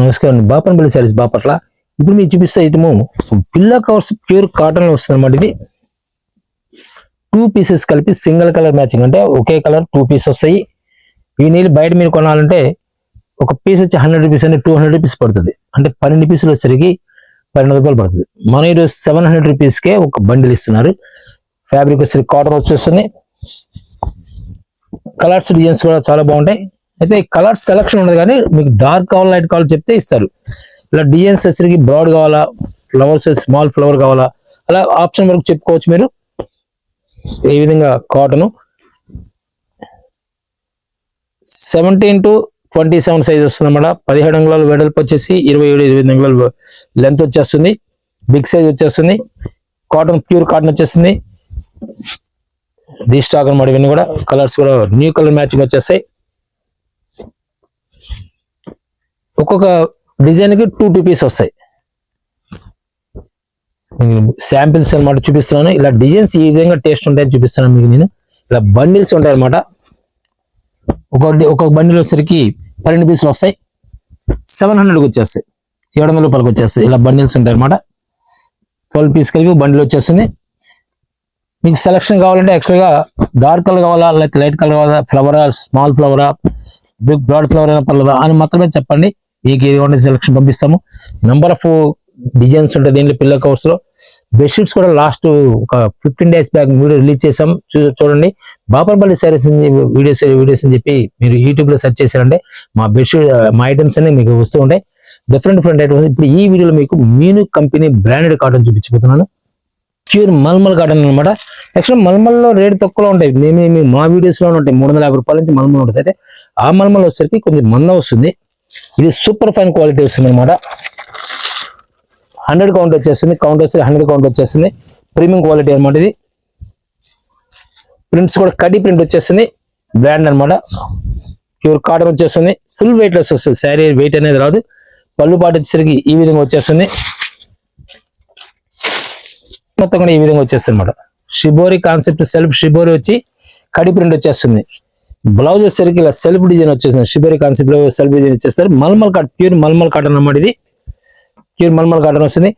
నమస్కారం. బాపనపల్లి శారీస్ బాపట్ల. ఇప్పుడు మీకు చూపిస్తే item pillow covers pure cotton లో వస్తుంది అన్నమాట. ఇది 2 పీసెస్ కలిపి సింగిల్ కలర్ మ్యాచింగ్, అంటే ఒకే కలర్ 2 పీస్ వస్తాయి. ఈ నీళ్ళు బయట మీరు కొనాలంటే ఒక పీస్ వచ్చి 100 రూపీస్ అంటే 200 రూపీస్ పడుతుంది, అంటే 12 పీసులు వచ్చేసరికి 12 రూపాయలు పడుతుంది. మన ఈరోజు 700 రూపీస్కే ఒక బండిల్ ఇస్తున్నారు. ఫ్యాబ్రిక్ వచ్చేసరికి కాటన్ వచ్చేస్తుంది. కలర్స్ డిజైన్స్ కూడా చాలా బాగుంటాయి. అయితే కలర్ సెలక్షన్ ఉండదు, కానీ మీకు డార్క్ కావాలా లైట్ కావాలో చెప్తే ఇస్తారు. ఇలా డిజైన్స్ వచ్చేసరికి బ్రాడ్ కావాలా, ఫ్లవర్స్ స్మాల్ ఫ్లవర్ కావాలా, అలా ఆప్షన్ వరకు చెప్పుకోవచ్చు మీరు. ఈ విధంగా కాటన్ 17 to 27 సైజ్ వస్తుంది అన్నమాట. 17 అంగుళాలు వెడల్పు వచ్చేసి 27-28 అంగుళాలు లెంత్ వచ్చేస్తుంది. బిగ్ సైజ్ వచ్చేస్తుంది. కాటన్ ప్యూర్ కాటన్ వచ్చేస్తుంది. రీస్టాక్ అన్నమాట. ఇవన్నీ కూడా కలర్స్ కూడా న్యూ కలర్ మ్యాచింగ్ వచ్చేస్తాయి. ఒక్కొక్క డిజైన్ కి 2 పీస్ వస్తాయి. శాంపిల్స్ అనమాట చూపిస్తున్నాను. ఇలా డిజైన్స్ ఈ విధంగా టేస్ట్ ఉంటాయని చూపిస్తున్నాను మీకు నేను. ఇలా బండిల్స్ ఉంటాయి అనమాట. ఒక్కొక్క బండిల్ వచ్చేసరికి 12 పీసులు వస్తాయి. 700కి వచ్చేస్తాయి, 700 రూపాయలకి వచ్చేస్తాయి. ఇలా బండిల్స్ ఉంటాయి అనమాట. 12 పీస్ కలిపి బండిల్ వచ్చేస్తుంది. మీకు సెలక్షన్ కావాలంటే ఎక్స్ట్రాగా డార్క్ కలర్ కావాలా, లేకపోతే లైట్ కలర్ కావాలా, ఫ్లవరా, స్మాల్ ఫ్లవరా, బిగ్ బ్రాడ్ ఫ్లవర్ అయినా పర్లేదా అని మాత్రమే చెప్పండి. మీకు ఏది కావాలంటే సెలక్షన్ పంపిస్తాము. నెంబర్ ఆఫ్ డిజైన్స్ ఉంటాయి దీంట్లో. పిల్లో కవర్స్ లో బెడ్షీట్స్ కూడా లాస్ట్ ఒక 15 days బ్యాక్ వీడియో రిలీజ్ చేసాం, చూడండి. బాపనపల్లి శారీస్ వీడియోస్ అని చెప్పి మీరు యూట్యూబ్ లో సెర్చ్ చేశారంటే మా బెడ్షీట్ మా ఐటమ్స్ అన్ని మీకు వస్తూ ఉంటాయి. Different items. ఇప్పుడు ఈ వీడియోలో మీకు మీను కంపెనీ బ్రాండెడ్ కాటన్ చూపించబోతున్నాను. ప్యూర్ మల్మల్ కాటన్ అనమాట. యాక్చువల్ మల్మల్లో రేట్ తక్కువలో ఉంటాయి. మేము మా వీడియోస్ లో ఉంటాయి 350 రూపాయల నుంచి మల్మల్ ఉంటుంది. అయితే ఆ మల్మల్ వచ్చేసరికి కొంచెం మంద వస్తుంది. ఇది సూపర్ ఫైన్ క్వాలిటీ వస్తుంది అనమాట. 100 కౌంట్ వచ్చేస్తుంది. కౌంట్ వచ్చి 100 కౌంట్ వచ్చేస్తుంది. ప్రీమియం క్వాలిటీ అనమాట. ఇది ప్రింట్స్ కూడా కడి ప్రింట్ వచ్చేస్తుంది. బ్రాండ్ అనమాట. ప్యూర్ కాటన్ వచ్చేస్తుంది. ఫుల్ వెయిట్ లెస్ వస్తుంది. శారీ వెయిట్ అనేది రాదు. పళ్ళు పాటు వచ్చేసరికి ఈ విధంగా వచ్చేస్తుంది. మొత్తం కూడా ఈ విధంగా వచ్చేస్తుంది అనమాట. షిబోరి కాన్సెప్ట్, సెల్ఫ్ షిబోరి వచ్చి కడి ప్రింట్ వచ్చేస్తుంది. బ్లౌజ్ వచ్చేసరికి ఇలా సెల్ఫ్ డిజైన్ వచ్చేస్తుంది. షిబోరి కాన్సెప్ట్ లో సెల్ఫ్ డిజైన్ వచ్చేస్తారు. Mulmul cotton, pure mulmul cotton అన్నమాట. ఇది ప్యూర్ మల్మల్ కాటన్ వస్తుంది.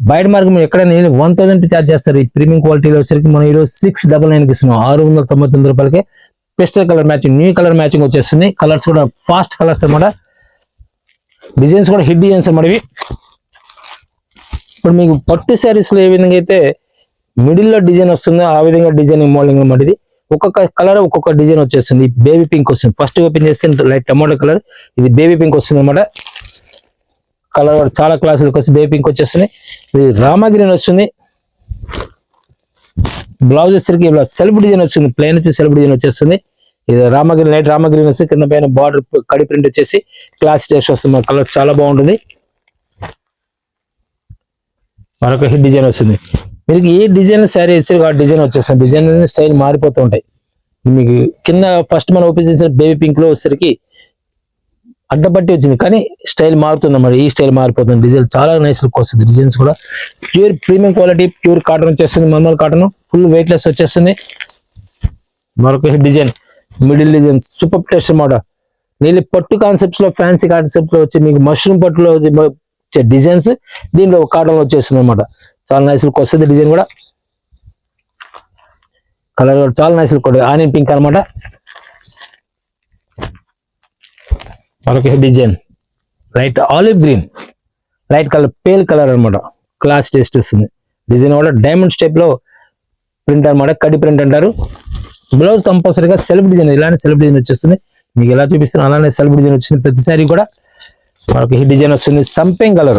బయట మార్గం ఎక్కడ 1000 ఛార్జ్ చేస్తారు. ఈ ప్రీమియం క్వాలిటీలో వచ్చేసరికి మనం ఈరోజు 699 ఇస్తున్నాం. 699 రూపాయలకే pastel colour matching, new colour matching వచ్చేస్తుంది. కలర్స్ కూడా ఫాస్ట్ కలర్స్ అనమాట. డిజైన్స్ కూడా హిట్ డిజైన్స్ అన్నమాట ఇవి. ఇప్పుడు మీకు పట్టు శారీస్ లో ఏ విధంగా అయితే మిడిల్ లో డిజైన్ వస్తుందో ఆ విధంగా డిజైనింగ్ మోడలింగ్ అన్నమాట. ఇది ఒక్కొక్క కలర్ ఒక్కొక్క డిజైన్ వచ్చేస్తుంది. బేబీ పింక్ వస్తుంది. ఫస్ట్ ఓపెన్ చేస్తే లైట్ టమాటో కలర్, ఇది బేబీ పింక్ వస్తుంది అనమాట. కలర్ చాలా క్లాసులకు వస్తుంది. బేబీ పింక్ వచ్చేస్తుంది. ఇది రామా గ్రీన్ వస్తుంది. బ్లౌజ్ వచ్చేసరికి ఇలా సెల్ఫ్ డిజైన్ వస్తుంది. ప్లెయిన్ వచ్చి సెల్ఫ్ డిజైన్ వచ్చేస్తుంది. ఇది Rama green, light Rama green వస్తుంది. కింద పైన బార్డర్ కడి ప్రింట్ వచ్చేసి క్లాస్ టేస్ట్ వస్తుంది. కలర్ చాలా బాగుంటుంది. మరొక హిట్ డిజైన్ వస్తుంది. మీకు ఏ డిజైన్ శారీ వేసి ఆ డిజైన్ వచ్చేస్తుంది. డిజైన్ స్టైల్ మారిపోతూ ఉంటాయి. మీకు కింద ఫస్ట్ మనం ఓపెన్ చేసిన బేబీ పింక్ లో వచ్చేసరికి అడ్డపట్టి వచ్చింది, కానీ స్టైల్ మారుతుంది అన్నమాట. ఈ స్టైల్ మారిపోతుంది. డిజైన్ చాలా నైస్ లుక్ వస్తుంది. డిజైన్స్ కూడా pure premium quality, pure cotton వచ్చేస్తుంది. Mulmul cotton full weightless వచ్చేస్తుంది. మరొక hit design, middle design super taste అన్నమాట. నీళ్ళు పట్టు కాన్సెప్ట్స్ లో, ఫ్యాన్సీ కాన్సెప్ట్ లో వచ్చి మీకు మష్రూమ్ పట్టులో డిజైన్స్ దీంట్లో కాటన్ వచ్చేస్తుంది అనమాట. చాలా నైస్ లుక్ వస్తుంది. డిజైన్ కూడా కలర్ కూడా చాలా నైస్ లుక్ ఉంటుంది. ఆనియన్ పింక్ అనమాట. మరొక design light olive green, light colour, pale colour అనమాట. క్లాస్ టేస్ట్ వస్తుంది. డిజైన్ కూడా డైమండ్ స్టైప్ లో ప్రింట్ అనమాట. కడి ప్రింట్ అంటారు. బ్లౌజ్ కంపల్సరీగా సెల్ఫ్ డిజైన్, ఇలానే సెల్ఫ్ డిజైన్ వచ్చేస్తుంది. మీకు ఎలా చూపిస్తున్నా అలానే సెల్ఫ్ డిజైన్ వచ్చింది. ప్రతి సారీ కూడా మనకి హిట్ డిజైన్ వస్తుంది. సంపింగ్ కలర్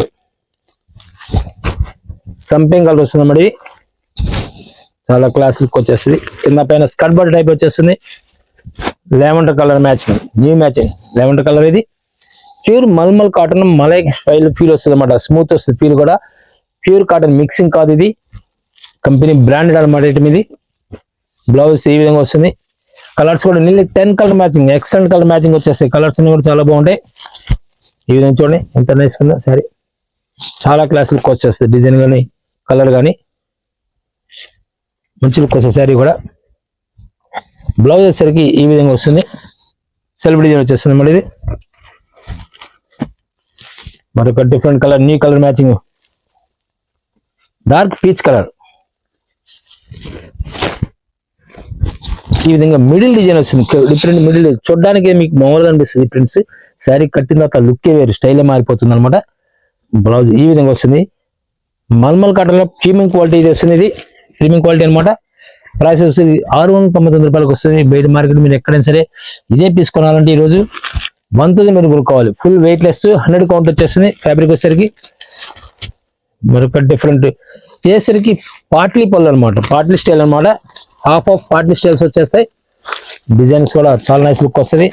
వస్తుంది అన్నమాట. చాలా క్లాస్ లుక్ వచ్చేస్తుంది. కింద పైన స్కర్ట్ బట్ టైప్ వచ్చేస్తుంది. Lavender colour matching, new matching lavender colour. ఇది pure mulmul cotton, malai style feel వస్తుంది అన్నమాట. స్మూత్ వస్తుంది ఫీల్ కూడా. ప్యూర్ కాటన్ మిక్సింగ్ కాదు, ఇది కంపెనీ బ్రాండెడ్ అనమాట. ఇది బ్లౌజ్ ఈ విధంగా వస్తుంది. కలర్స్ కూడా నిల్ 10 colour matching, excellent colour matching వచ్చేస్తాయి. కలర్స్ అన్ని కూడా చాలా బాగుంటాయి. ఈ విధంగా చూడండి ఎంత నైస్ ఉందో సారీ. చాలా క్లాస్ లుక్ వచ్చేస్తుంది. డిజైన్ కానీ కలర్ కానీ మంచి లుక్ వస్తుంది శారీ కూడా. బ్లౌజ్ వచ్చేసరికి ఈ విధంగా వస్తుంది. సెల్ఫ్ డిజైన్ వచ్చేస్తుంది మళ్ళీ. ఇది మరొక different colour, new colour matching, dark peach colour. ఈ విధంగా మిడిల్ డిజైన్ వస్తుంది, డిఫరెంట్ మిడిల్, చూడడానికి మీకు మామూలుగా అనిపిస్తుంది ప్రింట్స్, శారీ కట్టిన తర్వాత లుక్కే వేరు, స్టైలే మారిపోతుంది అనమాట. బ్లౌజ్ ఈ విధంగా వస్తుంది, మల్మల్ కాటన్ లో ప్రీమియం క్వాలిటీ ఇది వస్తుంది, ఇది ప్రీమియం క్వాలిటీ అనమాట. ప్రైస్ వస్తుంది 699 రూపాయలకు వస్తుంది. బయట మార్కెట్ మీరు ఎక్కడైనా సరే ఇదే పీస్ కొనాలంటే ఈరోజు 1000 మీరు కొనుక్కోవాలి. ఫుల్ వెయిట్ లెస్, 100 కౌంట్ వచ్చేస్తుంది. ఫ్యాబ్రిక్ వచ్చేసరికి మరొక డిఫరెంట్ చేసరికి పాట్లీ పళ్ళు అనమాట, పాట్లీ స్టైల్ అనమాట. హాఫ్ ఆఫ్ పాట్లీ స్టైల్స్ వచ్చేస్తాయి. డిజైన్స్ కూడా చాలా నైస్ లుక్ వస్తుంది.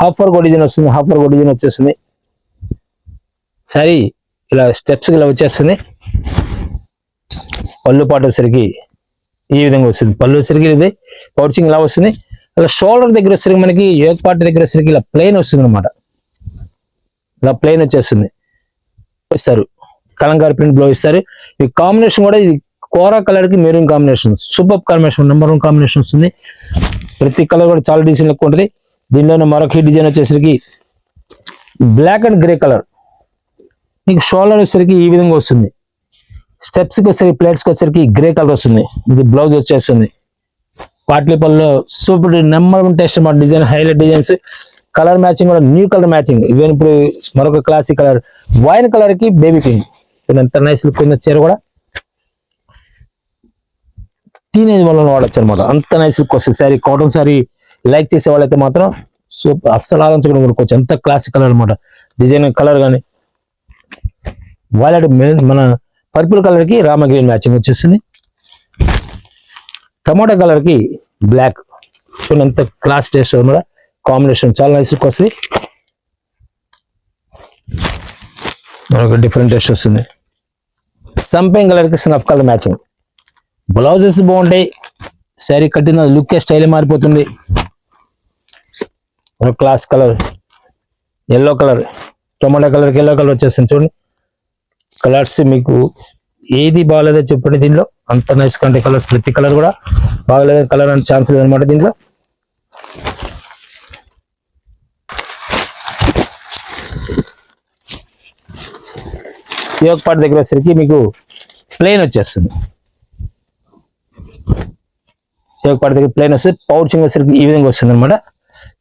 హాఫ్ వర్క్ డిజైన్ వస్తుంది, హాఫ్ వర్క్ డిజైన్ వచ్చేస్తుంది. సారీ ఇలా స్టెప్స్ ఇలా వచ్చేస్తుంది. పళ్ళు పాటు వచ్చేసరికి ఈ విధంగా వస్తుంది. పళ్ళు వచ్చేసరికి ఇది పౌచింగ్ ఇలా వస్తుంది. అలా షోల్డర్ దగ్గర వచ్చేసరికి మనకి యోగ్ పార్ట్ దగ్గర వచ్చేసరికి ఇలా ప్లెయిన్ వస్తుంది అనమాట. ఇలా ప్లెయిన్ వచ్చేస్తుంది. ఇస్తారు కలంకారీ ప్రింట్ బ్లౌజ్ ఇస్తారు. ఈ కాంబినేషన్ కూడా ఇది కోరా కలర్ కి maroon combination, super combination, number 1 combination వస్తుంది. ప్రతి కలర్ కూడా చాలా డీసెంట్ లుక్ ఉంటుంది. దీనిలోనే మరొక హిట్ డిజైన్ వచ్చేసరికి బ్లాక్ అండ్ గ్రే కలర్. మీకు షోల్డర్ వచ్చేసరికి ఈ విధంగా వస్తుంది. స్టెప్స్కి వచ్చేసరికి ప్లేట్స్కి వచ్చేసరికి గ్రే కలర్ వస్తుంది. ఇది బ్లౌజ్ వచ్చేస్తుంది. పాట్లీ పళ్ళలో సూపర్ నెంబర్ 1 టేస్ట్ అన్నమాట. Design highlight designs, colour matching కూడా న్యూ కలర్ మ్యాచింగ్. ఈవెన్ ఇప్పుడు మరొక క్లాసిక్ కలర్ వైన్ కలర్ కి బేబీ పింక్, ఎంత నైస్ లుక్ వచ్చారు కూడా. టీనేజ్ వాళ్ళని వాడచ్చు అనమాట, అంత నైస్ లుక్ వస్తుంది. సారీ కాటన్ సారీ లైక్ చేసే వాళ్ళైతే మాత్రం సూపర్, అస్సలు ఆలోచించడం కొనుక్కోవచ్చు. ఎంత క్లాసిక్ కలర్ అనమాట. డిజైన్ కలర్ కానీ వైలెట్, మన పర్పుల్ కలర్ కి రామ గ్రీన్ మ్యాచింగ్ వచ్చేస్తుంది. టమాటా కలర్ కి బ్లాక్, చూడండి ఎంత క్లాస్ టేస్ట్ అనమాట. కాంబినేషన్ చాలా నైస్ లుక్ వస్తుంది. మనకు డిఫరెంట్ టేస్ట్ వస్తుంది. సంపింగ్ కలర్ కి స్నఫ్ కలర్ మ్యాచింగ్. బ్లౌజెస్ బాగుంటాయి, శారీ కట్టిన లుక్ స్టైల్ మారిపోతుంది. Class colour yellow colour, tomato colour కి ఎల్లో కలర్ వచ్చేస్తుంది. చూడండి కలర్స్ మీకు ఏది బాగాలేదో చెప్పండి. దీనిలో అంత నైస్ కంటే కలర్స్, ప్రతి కలర్ కూడా బాగాలేదు కలర్ అని ఛాన్స్ లేదనమాట దీంట్లో. యోగ్ పార్ట్ దగ్గర వచ్చేసరికి మీకు ప్లెయిన్ వచ్చేస్తుంది. యోగ్ పార్ట్ దగ్గర ప్లెయిన్ వస్తుంది. పౌచింగ్ వచ్చేసరికి ఈ విధంగా వస్తుంది అనమాట.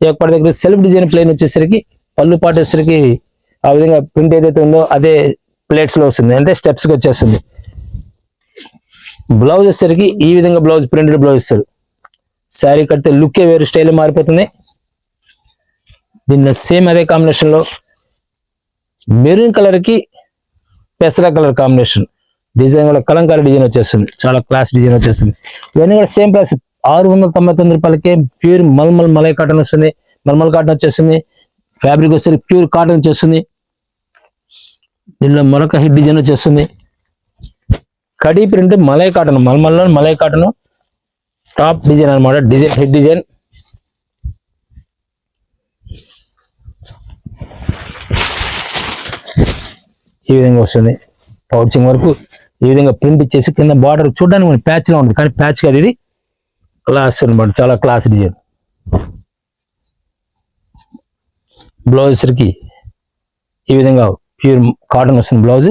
యోగ్ పార్ట్ దగ్గర సెల్ఫ్ డిజైన్ ప్లెయిన్ వచ్చేసరికి, పళ్ళు పార్ట్ వచ్చేసరికి ఆ విధంగా ప్రింట్ ఏదైతే ఉందో అదే ప్లేట్స్ లో వస్తుంది, అంటే స్టెప్స్ కి వచ్చేస్తుంది. బ్లౌజ్ వచ్చేసరికి ఈ విధంగా బ్లౌజ్, ప్రింటెడ్ బ్లౌజ్ ఇస్తారు. శారీ కడితే లుక్కే వేరు, స్టైల్ మారిపోతుంది. దీనిలో సేమ్ అదే కాంబినేషన్ లో మెరూన్ కలర్ కి పెసరా కలర్ కాంబినేషన్. డిజైన్ కూడా కలంకారీ డిజైన్ వచ్చేస్తుంది, చాలా క్లాస్ డిజైన్ వచ్చేస్తుంది. ఇవన్నీ కూడా సేమ్ ప్రైస్ 699 రూపాయలకే. ప్యూర్ మల్మల్ మలై కాటన్ వస్తుంది, మల్మల్ కాటన్ వచ్చేస్తుంది. ఫ్యాబ్రిక్ వచ్చేసరికి ప్యూర్ కాటన్ వచ్చేస్తుంది. దీనిలో మరొక హిట్ డిజైన్ వచ్చేస్తుంది, కడీ ప్రింట్ మలై కాటన్, మల్మల్లో మలై కాటన్ టాప్ డిజైన్ అనమాట. Design hit design. ఈ విధంగా వస్తుంది. పౌచింగ్ వరకు ఈ విధంగా ప్రింట్ ఇచ్చేసి కింద బార్డర్ చూడడానికి మన ప్యాచ్ లా ఉంది, కానీ ప్యాచ్ కాదు, ఇది క్లాస్ అనమాట, చాలా క్లాస్ డిజైన్. బ్లౌజ్ సరికి ఈ విధంగా ప్యూర్ కాటన్ వస్తుంది బ్లౌజ్.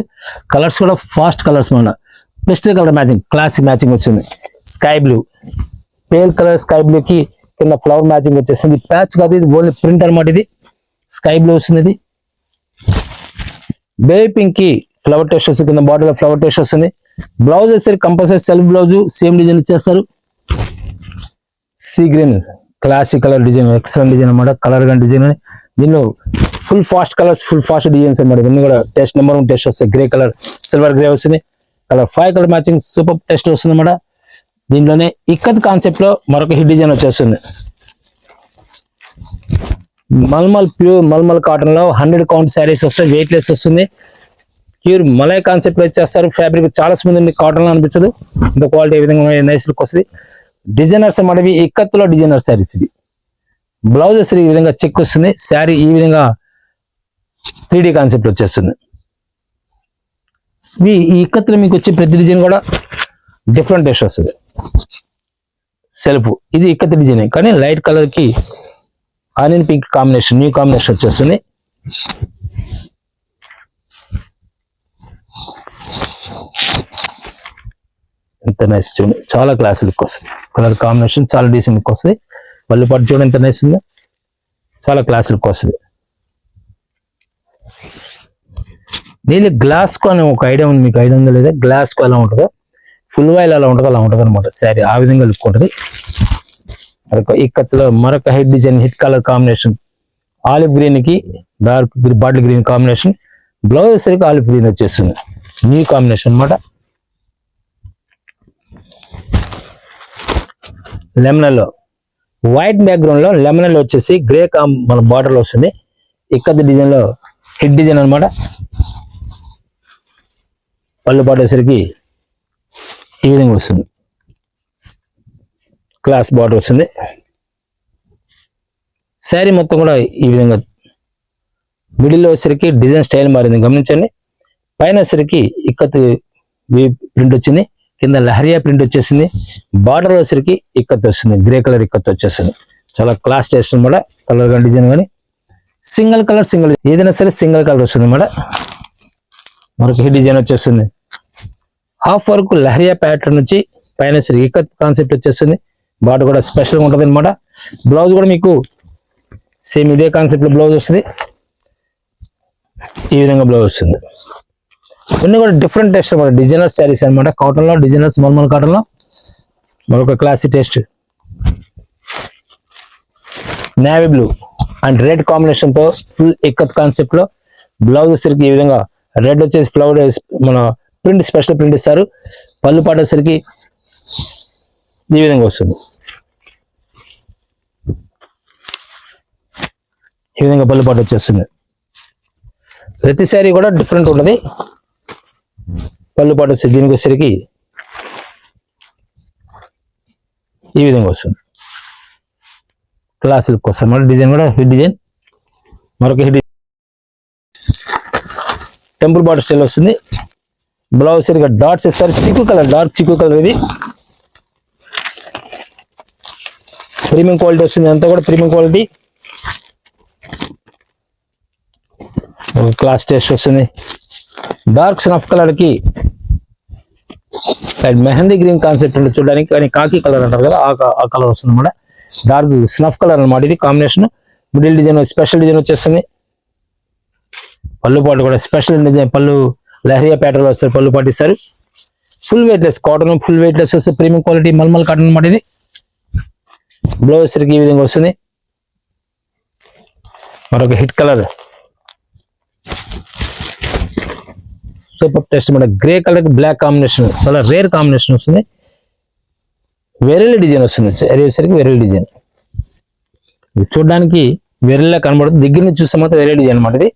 కలర్స్ కూడా ఫాస్ట్ కలర్స్ మన pastel colour matching, classic matching వచ్చింది. Sky blue, pale colour sky blue కి కింద ఫ్లవర్ మ్యాచింగ్ వచ్చేసింది. ప్యాచ్ కాదు, ఇది ఓన్లీ ప్రింట్ అనమాట. ఇది స్కై బ్లూ వస్తుంది. ఇది బేబీ పింక్ కి ఫ్లవర్ టెస్ట్ వస్తుంది, కింద బార్డర్ లో ఫ్లవర్ టెస్ట్ వస్తుంది. బ్లౌజ్ వచ్చేసరికి compulsory self blouse, same design ఇచ్చేస్తారు. Sea green classic colour design, excellent design అనమాట. కలర్ గా డిజైన్, దీనిలో full fast colours, full fast designs అనమాట. ఇవన్నీ కూడా టెస్ట్ నెంబర్ 1 టెస్ట్ వస్తాయి. గ్రే కలర్, సిల్వర్ గ్రే వస్తుంది. Colour 5 colour matching super test వస్తుంది అనమాట. దీంట్లోనే ఇక్కత్ కాన్సెప్ట్ లో మరొక హిట్ డిజైన్ వచ్చేస్తుంది. మల్మల్, ప్యూర్ మల్మల్ కాటన్ లో 100 కౌంట్ శారీస్ వస్తాయి. వెయిట్ లెస్ వస్తుంది. ప్యూర్ మలై కాన్సెప్ట్ లో ఇచ్చేస్తారు. ఫ్యాబ్రిక్ చాలా స్మూత్ ఉంది, కాటన్ లో అనిపించదు. ఇంత క్వాలిటీ ఏ విధంగా నైస్ లుక్ వస్తుంది. డిజైనర్స్ అన్నమాట, ఇక్కత్తులో డిజైనర్ శారీస్. ఇది బ్లౌజ్ ఈ విధంగా చెక్ వస్తుంది. శారీ ఈ విధంగా 3D కాన్సెప్ట్ వచ్చేస్తుంది. ఈ ఇక్కత్తులో మీకు వచ్చే ప్రతి డిజైన్ కూడా డిఫరెంట్ టేస్ట్ వస్తుంది. సెల్ఫ్. ఇది ఇక్కత్ డిజైన్ కానీ లైట్ కలర్ కి onion pink combination, new combination వచ్చేస్తుంది. ఎంత నైస్ చూడండి, చాలా క్లాస్ లుక్ వస్తుంది. కలర్ కాంబినేషన్ చాలా డీసెంట్ లుక్ వస్తుంది. పళ్ళు పాటు చూడండి ఎంత నైస్ ఉందో, చాలా క్లాస్ లుక్ వస్తుంది. దీని గ్లాస్ కు అనే ఒక ఐడియా ఉంది, మీకు ఐడియా ఉందో లేదా? గ్లాస్ కు ఎలా ఉంటుందో, ఫుల్ వైల్ ఎలా ఉంటుందో అలా ఉంటుంది అనమాట శారీ. ఆ విధంగా లుక్ ఉంటుంది. ఇక్కత్లో మరొక head design, hit colour combination, olive green కి dark bottle green combination. Blouse సరికి ఆలివ్ గ్రీన్ వచ్చేస్తుంది, న్యూ కాంబినేషన్ అనమాట. లెమనల్లో వైట్ బ్యాక్గ్రౌండ్ లో లెమనల్ వచ్చేసి గ్రే మన బార్డర్ లో వస్తుంది. ఇక్కత్ డిజైన్ లో హిట్ డిజైన్ అనమాట. పళ్ళు పాటు వచ్చేసరికి ఈ విధంగా వస్తుంది, క్లాస్ బార్డర్ వస్తుంది. శారీ మొత్తం కూడా ఈ విధంగా మిడిల్లో వచ్చేసరికి డిజైన్ స్టైల్ మారింది గమనించండి. పైన వచ్చేసరికి ఇక్కత్ ప్రింట్ వచ్చింది, కింద లహరియా ప్రింట్ వచ్చేసింది. బార్డర్ వచ్చేసరికి ఇక్కత్ వస్తుంది, గ్రే కలర్ ఇక్కత్ వచ్చేస్తుంది. చాలా క్లాస్ టేస్ట్ అనమాట. కలర్ కానీ డిజైన్ కానీ సింగిల్ కలర్, సింగిల్ ఏదైనా సరే సింగిల్ కలర్ వస్తుంది అనమాట. మరొక హిట్ డిజైన్ వచ్చేస్తుంది. హాఫ్ వర్క్ లహరియా ప్యాటర్న్ వచ్చి పైన ఇక్కత్ కాన్సెప్ట్ వచ్చేస్తుంది. బార్డర్ కూడా స్పెషల్గా ఉంటుంది అనమాట. బ్లౌజ్ కూడా మీకు సేమ్ ఇదే కాన్సెప్ట్ లో బ్లౌజ్ వస్తుంది. ఈ విధంగా బ్లౌజ్ వస్తుంది. ఇవన్నీ కూడా డిఫరెంట్ టేస్ట్ అనమాట. డిజైనర్ శారీస్ అనమాట. కాటన్ లో డిజైనర్స్, మల్మల్ కాటన్ లో మరొక classic taste. Navy blue and red combination తో ఫుల్ ఇక్కత్ కాన్సెప్ట్ లో బ్లౌజ్ వచ్చేసరికి ఈ విధంగా రెడ్ వచ్చేసి ఫ్లవర్ మన ప్రింట్, స్పెషల్ ప్రింట్ ఇస్తారు. పళ్ళు పాటు వచ్చేసరికి ఈ విధంగా వస్తుంది. ఈ విధంగా పళ్ళు పాటు వచ్చేస్తుంది. ప్రతి శారీ కూడా డిఫరెంట్ ఉంటుంది. పళ్ళు పాటు వచ్చి దీనికి వచ్చేసరికి ఈ విధంగా వస్తుంది, క్లాస్ లుక్ వస్తుంది. డిజైన్ కూడా హిట్ డిజైన్, మరొక హిట్ టెంపుల్ బార్డర్ స్టైల్ వస్తుంది. బ్లౌజ్ సరిగా డాట్స్ ఇస్తారు, చిక్కు కలర్, డార్క్ చిక్కు కలర్. ఇది ప్రీమియం క్వాలిటీ వస్తుంది, అంతా కూడా ప్రీమియం క్వాలిటీ. క్లాస్ టేస్ట్ వస్తుంది. డార్క్ స్నఫ్ కలర్ కి మెహందీ గ్రీన్ కాన్సెప్ట్ ఉంటుంది చూడడానికి, కానీ కాకి కలర్ అంటారు కదా, ఆ కలర్ వస్తుంది అనమాట. డార్క్ స్నఫ్ కలర్ అనమాట ఇది combination. Middle design special design వచ్చేస్తుంది. పళ్ళు పాటు కూడా స్పెషల్ డిజైన్, పళ్ళు లహరియా ప్యాటర్న్ లో వస్తారు, పళ్ళు పాటు ఇస్తారు. Full weight less cotton, full weight less వస్తే ప్రీమియం క్వాలిటీ మల్మల్ కాటన్ అనమాట ఇది. బ్లౌజ్ సరికి ఈ విధంగా వస్తుంది. మరొక హిట్ కలర్ సూపర్ టెస్ట్ మన గ్రే కలర్ కి బ్లాక్ కాంబినేషన్, చాలా రేర్ కాంబినేషన్ వస్తుంది. వెరెల్ డిజైన్ వస్తుంది సరికి, వెరెల్ డిజైన్ చూడడానికి వెరెల్లా కనబడుతుంది, దగ్గర నుంచి చూస్తే మాత్రం వెరెల్ డిజైన్ అనమాట ఇది.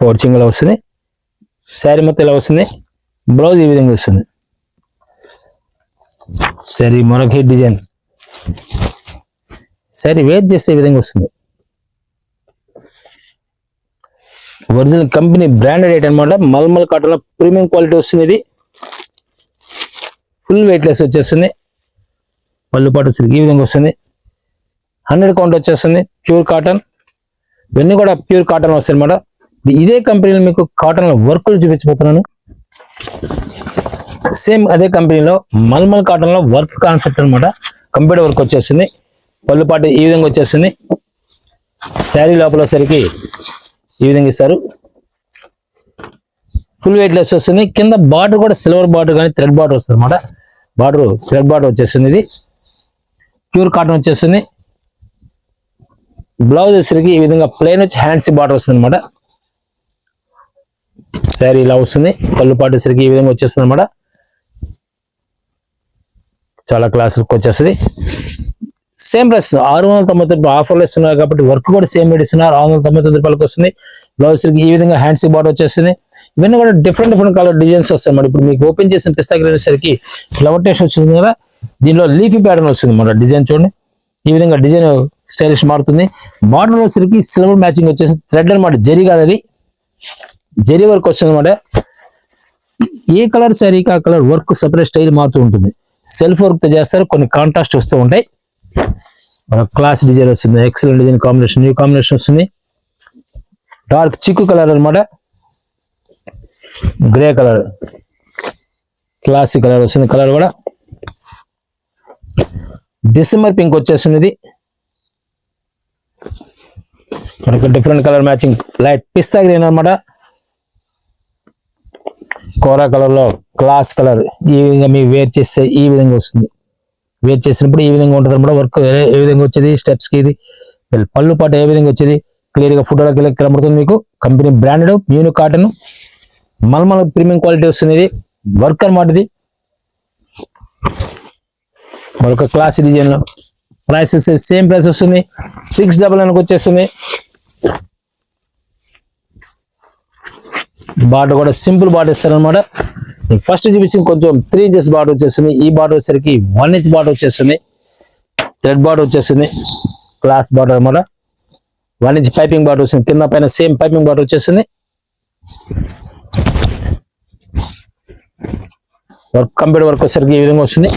పోర్చింగ్ ఇలా వస్తుంది. శారీ మొత్తం ఇలా వస్తుంది. బ్లౌజ్ ఈ విధంగా వస్తుంది. శారీ మరొక హిట్ డిజైన్. శారీ వేర్ చేసే విధంగా వస్తుంది. ఒరిజినల్ కంపెనీ బ్రాండెడ్ ఐటమ్ అనమాట. మల్మల్ కాటన్ లో ప్రీమియం క్వాలిటీ వస్తుంది. ఇది ఫుల్ వెయిట్ లెస్ వచ్చేస్తుంది. పళ్ళు పాటు ఈ విధంగా వస్తుంది. 100 కౌంట్ వచ్చేస్తుంది. ప్యూర్ కాటన్, ఇవన్నీ కూడా ప్యూర్ కాటన్ వస్తాయి అనమాట. ఇదే కంపెనీలో మీకు కాటన్ లో వర్క్లు చూపించబోతున్నాను. సేమ్ అదే కంపెనీలో మల్మల్ కాటన్ లో వర్క్ కాన్సెప్ట్ అనమాట. కంప్యూటర్ వర్క్ వచ్చేస్తుంది. పళ్ళు పాటు ఈ విధంగా వచ్చేస్తుంది. శారీ లోపల వచ్చేసరికి ఈ విధంగా ఇస్తారు. ఫుల్ వెయిట్ లెస్ వస్తుంది. కింద బార్డర్ కూడా సిల్వర్ బార్డర్ కానీ థ్రెడ్ బార్డర్ వస్తుంది అనమాట. బార్డర్ థ్రెడ్ బార్డర్ వచ్చేస్తుంది. ఇది ప్యూర్ కాటన్ వచ్చేస్తుంది. బ్లౌజ్ వచ్చేసరికి ఈ విధంగా ప్లెయిన్ వచ్చి హ్యాండ్స్ బార్డర్ వస్తుంది అనమాట. శారీ ఇలా వస్తుంది. పళ్ళు పాటు వచ్చేసరికి ఈ విధంగా వచ్చేస్తుంది అనమాట. చాలా క్లాస్ లుక్ వచ్చేస్తుంది. సేమ్ ప్రైస్ 699 ఆఫర్లు ఇస్తున్నారు కాబట్టి వర్క్ కూడా సేమ్ రేట్ ఇస్తున్నారు. 699 రూపాయలకు వస్తుంది. బ్లౌజ్ ఈ విధంగా హ్యాండ్స్ బార్డర్ వచ్చేస్తుంది. ఇవన్నీ కూడా డిఫరెంట్ కలర్ డిజైన్స్ వస్తాయి మరి. ఇప్పుడు మీకు ఓపెన్ చేసిన పిస్తా గ్రీన్ వచ్చేసరికి ఫ్లవర్ టేస్ట్ వస్తుంది కదా, దీనిలో లీఫీ ప్యాటర్న్ వస్తుంది మన డిజైన్ చూడండి. ఈ విధంగా డిజైన్ స్టైలిష్ మారుతుంది. బార్డర్ వచ్చేసరికి సిల్వర్ మ్యాచింగ్ వచ్చేసి థ్రెడ్ అనమాట, జరీ కాదు అది. జరీ వర్క్ వస్తుంది అనమాట. ఏ కలర్ శారీకి ఆ కలర్ వర్క్ సపరేట్ స్టైల్ మారుతూ ఉంటుంది. సెల్ఫ్ వర్క్ తో చేస్తారు, కొన్ని కాంట్రాస్ట్ వస్తూ ఉంటాయి. క్లాస్ డిజైన్ వస్తుంది, excellent design combination, new combination వస్తుంది. డార్క్ చిక్కు కలర్ అనమాట, గ్రే కలర్, క్లాసిక్ కలర్ వస్తుంది. కలర్ కూడా డిసెంబర్ పింక్ వచ్చేస్తుంది. మనకు డిఫరెంట్ కలర్ మ్యాచింగ్, లైట్ పిస్తా గ్రీన్ అనమాట. కోరా కలర్ లో క్లాస్ కలర్, ఈ విధంగా మీరు వేర్ చేస్తే ఈ విధంగా వస్తుంది. వేర్ చేసినప్పుడు ఈ విధంగా ఉంటుంది అనమాట. వర్క్ ఏ విధంగా వచ్చేది, స్టెప్స్ కి ఇది పళ్ళు పాటు ఏ విధంగా వచ్చేది క్లియర్ గా ఫోటోలోకి కనబడుతుంది మీకు. కంపెనీ బ్రాండెడ్ మ్యూనిక్ కాటన్, మల్మల్ ప్రీమియం క్వాలిటీ వస్తుంది. ఇది వర్క్ అనమాట. ఇది మరొక క్లాస్ డిజైన్ లో ప్రైస్ సేమ్ ప్రైస్ వస్తుంది. 699 వచ్చేస్తుంది. బార్డర్ కూడా సింపుల్ బార్డర్ ఇస్తారనమాట. ఫస్ట్ చూపించింది కొంచెం 3 ఇంచెస్ బార్డర్ వచ్చేస్తుంది. ఈ బార్డర్ వచ్చేసరికి 1 ఇంచ్ బార్డర్ వచ్చేస్తుంది. థ్రెడ్ బార్డర్ వచ్చేస్తుంది. క్లాస్ బార్డర్ అనమాట. 1 ఇంచ్ పైపింగ్ బార్డర్ వస్తుంది. కింద పైన సేమ్ పైపింగ్ బార్డర్ వచ్చేస్తుంది. వర్క్ కంప్యూటర్ వర్క్ వచ్చేసరికి ఈ విధంగా వస్తుంది.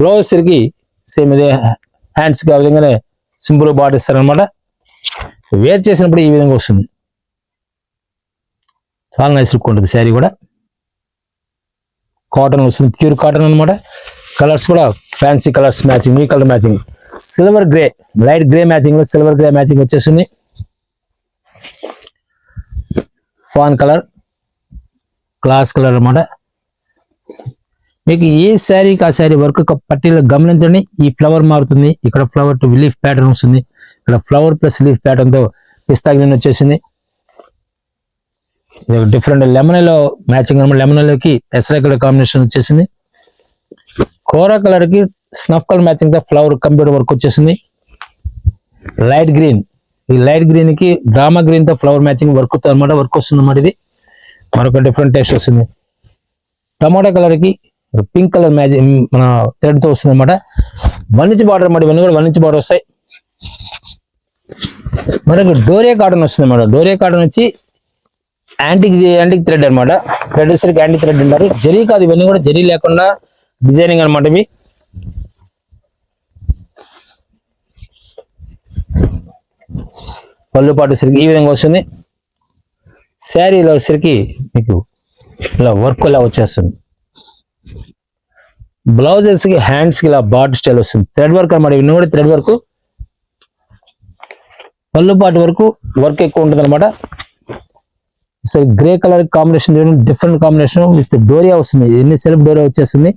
బ్లౌజ్ వచ్చేసరికి సేమ్ ఇదే హ్యాండ్స్ కి ఆ విధంగానే సింపుల్ బార్డర్ ఇస్తారనమాట. వేర్ చేసినప్పుడు ఈ విధంగా వస్తుంది. చాలా నైస్ లుక్ ఉంటుంది. శారీ కూడా కాటన్ వస్తుంది, ప్యూర్ కాటన్ అనమాట. కలర్స్ కూడా ఫ్యాన్సీ కలర్స్ మ్యాచింగ్, ఈ colour matching, silver grey, light grey matching లో సిల్వర్ గ్రే మ్యాచింగ్ వచ్చేస్తుంది. ఫాన్ కలర్, క్లాస్ కలర్ అనమాట. మీకు ఏ శారీకి ఆ శారీ వర్క్ పట్టీలో గమనించండి. ఈ ఫ్లవర్ మారుతుంది, ఇక్కడ ఫ్లవర్ టు లీఫ్ ప్యాటర్న్ వస్తుంది, ఇక్కడ ఫ్లవర్ ప్లస్ లీఫ్ ప్యాటర్న్ తో పిస్తా గ్రీన్ వచ్చేసింది. ఇది డిఫరెంట్ లెమన్ లో మ్యాచింగ్ అనమాట. లెమన్ లోకి పెసర కలర్ కాంబినేషన్ వచ్చేసింది. కోరా కలర్ కి స్నఫ్ కలర్ మ్యాచింగ్ తో ఫ్లవర్ కంప్యూటర్ వర్క్ వచ్చేసింది. లైట్ గ్రీన్, ఈ లైట్ గ్రీన్ కి డ్రామా గ్రీన్ తో ఫ్లవర్ మ్యాచింగ్ వర్క్ అనమాట. వర్క్ వస్తుంది అనమాట. ఇది మరొక డిఫరెంట్ టేస్ట్ వస్తుంది. టమాటా కలర్ కి పింక్ కలర్ మ్యాచింగ్ మన థ్రెడ్ తో వస్తుంది అనమాట. 1 ఇంచ్ బార్డర్ అనమాట. ఇవన్నీ కూడా 1 ఇంచ్ బార్డర్ వస్తాయి. మనకు డోరియా కాటన్ వస్తుంది అనమాట. డోరియా కాటన్ వచ్చి యాంటిక్ థ్రెడ్ అనమాట. థ్రెడ్ వచ్చేసరికి యాంటిక్ థ్రెడ్ అంటారు. జరీ కాదు, ఇవన్నీ కూడా జరీ లేకుండా డిజైనింగ్ అనమాట. ఇవి పళ్ళు పాటు వచ్చేసరికి ఈ విధంగా వస్తుంది. శారీలో వచ్చేసరికి మీకు ఇలా వర్క్ ఇలా వచ్చేస్తుంది. బ్లౌజెస్ కి హ్యాండ్స్ కి ఇలా బార్డర్ స్టైల్ వస్తుంది. థ్రెడ్ వర్క్ అనమాట. ఇవన్నీ కూడా థ్రెడ్ వర్క్. పళ్ళు పాటు వరకు వర్క్ ఎక్కువ ఉంటుంది అనమాట. Grey colour combination, different combination with doria వస్తుంది. ఎన్ని సెల్ఫ్ డోరియా వచ్చేస్తుంది.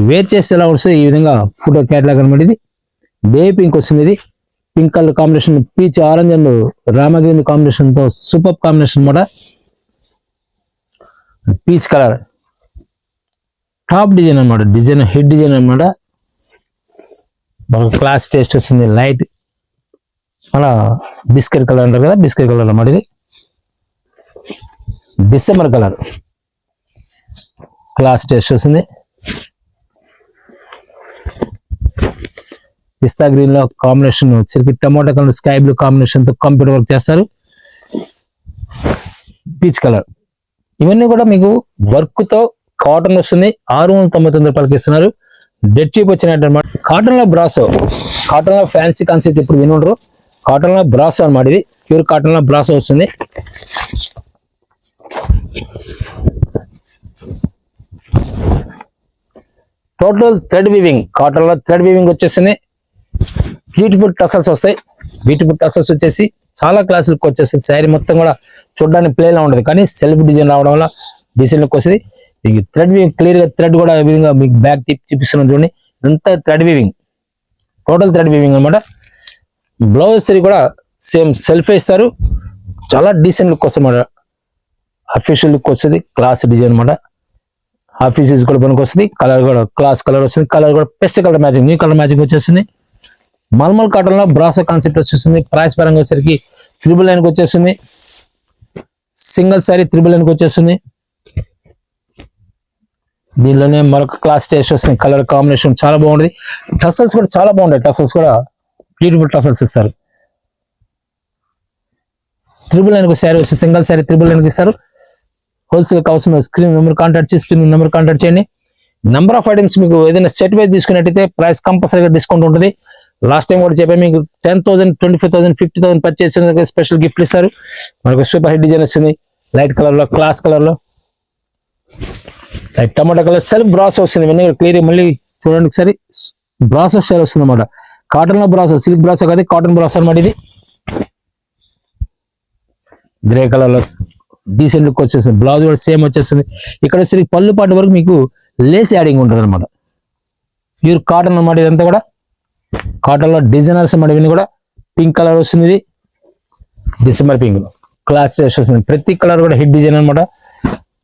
వేర్ చేస్తే ఎలా వస్తుంది ఈ విధంగా ఫోటో క్యాటలాగ్ అనమాట. ఇది బేబీ పింక్ వస్తుంది. ఇది pink colour combination, peach orange and రామగ్రీన్ combination తో సూపర్ కాంబినేషన్ అనమాట. పీచ్ కలర్ టాప్ డిజైన్ అనమాట. డిజైన్ హెడ్ డిజైన్ అనమాట. బాగా క్లాస్ టేస్ట్ వస్తుంది. లైట్ అలా బిస్కెట్ కలర్ అంటారు కదా, బిస్కెట్ కలర్ అన్నమాట. ఇది డిసెంబర్ కలర్, క్లాస్ టేస్ట్ వస్తుంది. పిస్తా గ్రీన్ లో కాంబినేషన్ వచ్చేసరికి టమాటా కలర్ స్కై బ్లూ కాంబినేషన్ తో కంప్యూటర్ వర్క్ చేస్తారు. పీచ్ కలర్, ఇవన్నీ కూడా మీకు వర్క్ తో కాటన్ వస్తుంది. 699 రూపాయలకి ఇస్తున్నారు. డెడ్ చీప్ వచ్చినట్టు అనమాట. కాటన్ లో బ్రాసో, కాటన్ లో ఫ్యాన్సీ కాన్సెప్ట్ ఇప్పుడు వినుండ్రు. కాటన్ లో బ్రాసో అనమాట. ఇది ప్యూర్ కాటన్ లో బ్రాసో వస్తుంది. టోటల్ థ్రెడ్ వీవింగ్, కాటన్ లో థ్రెడ్ వీవింగ్ వచ్చేసింది. బ్యూటిఫుల్ టసల్స్ వస్తాయి. బ్యూటిఫుల్ టసల్స్ వచ్చేసి చాలా క్లాస్ లుక్ వచ్చేస్తుంది. శారీ మొత్తం కూడా చూడడానికి ప్లేన్ లా ఉండదు, కానీ సెల్ఫ్ డిజైన్ రావడం వల్ల డిజైన్ లుక్ వస్తుంది. మీకు థ్రెడ్ వీవింగ్ క్లియర్ గా థ్రెడ్ కూడా ఈ విధంగా మీకు బ్యాక్ టిప్ చూపిస్తున్నాం చూడండి. ఇంత thread weaving, total thread weaving అనమాట. బ్లౌజ్ సరి కూడా సేమ్ సెల్ఫ్ ఇస్తారు. చాలా డీసెంట్ లుక్ వస్తుంది అనమాట. అఫీషియల్ లుక్ వస్తుంది. క్లాస్ డిజైన్ అనమాట. ఆఫీసెస్ కూడా పనికి వస్తుంది. కలర్ కూడా క్లాస్ కలర్ వస్తుంది. కలర్ కూడా best colour matching, new colour matching వచ్చేస్తుంది. మల్మల్ కాటన్ లో బ్రాసో కాన్సెప్ట్ వచ్చేస్తుంది. ప్రైస్ పరంగా వచ్చేసరికి 999 వచ్చేస్తుంది. సింగిల్ సారీ 999 వచ్చేస్తుంది. దీనిలోనే మరొక క్లాస్ టేస్ట్ వస్తుంది. కలర్ కాంబినేషన్ చాలా బాగుంటుంది. టసల్స్ కూడా చాలా బాగుంటాయి. టసల్స్ కూడా బ్యూటిఫుల్ టసల్స్ ఇస్తారు. 999 శారీ వస్తుంది, సింగిల్ శారీ 999 ఇస్తారు. హోల్సేల్ అవసరం స్క్రీన్ నెంబర్ కాంటాక్ట్ చేసి స్క్రీన్ నెంబర్ కాంటాక్ట్ చేయండి. నెంబర్ ఆఫ్ ఐటమ్స్ మీకు ఏదైనా సెట్ వైజ్ తీసుకున్నట్టయితే ప్రైస్ కంపల్సరీగా డిస్కౌంట్ ఉంటుంది. లాస్ట్ టైం కూడా చెప్పాను మీకు 10,000, 25,000, 50,000 పర్చేస్ స్పెషల్ గిఫ్ట్ ఇస్తారు. మనకు సూపర్ హిట్ డిజైన్ వస్తుంది, లైట్ కలర్ లో, క్లాస్ కలర్ లో, light tomato colour, self brass వస్తుంది. ఇవన్నీ క్లియర్ మళ్ళీ చూడండి ఒకసారి. బ్రాసో స్టైల్ వస్తుంది అనమాట. కాటన్ లో బ్రాసో, సిల్క్ బ్రాసో కాదు, కాటన్ బ్రాసో అనమాట. ఇది గ్రే కలర్ లో డీసెంట్ లుక్ వచ్చేస్తుంది. బ్లౌజ్ కూడా సేమ్ వచ్చేస్తుంది. ఇక్కడ వచ్చి పళ్ళు పాటు వరకు మీకు లేస్ యాడింగ్ ఉంటుంది అనమాట. ప్యూర్ కాటన్ అనమాట. ఇదంతా కూడా కాటన్ లో డిజైనర్స్ అన్నమాట. ఇవన్నీ కూడా పింక్ కలర్ వస్తుంది. ఇది డిసెంబర్ పింక్ క్లాస్ వస్తుంది. ప్రతి కలర్ కూడా హిట్ డిజైన్ అనమాట.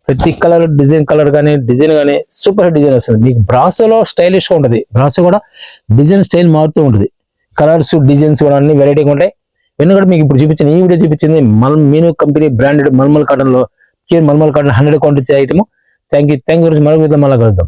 ప్రతి కలర్ డిజైన్ కానీ సూపర్ హిట్ డిజైన్ వస్తుంది. మీకు బ్రాసోలో స్టైలిష్ గా ఉంటుంది. బ్రాసో కూడా డిజైన్ స్టైల్ మారుతూ ఉంటుంది. కలర్స్ డిజైన్స్ కూడా అన్ని వెరైటీగా ఉంటాయి. ఇవన్నీ కూడా మీకు ఇప్పుడు చూపించింది, ఈ వీడియో చూపించింది మీను కంపెనీ బ్రాండెడ్ మల్మల్ కాటన్ లో, pure mulmul cotton 100 quantity item. Thank you మరొక విధంగా మళ్ళీ కలుద్దాం.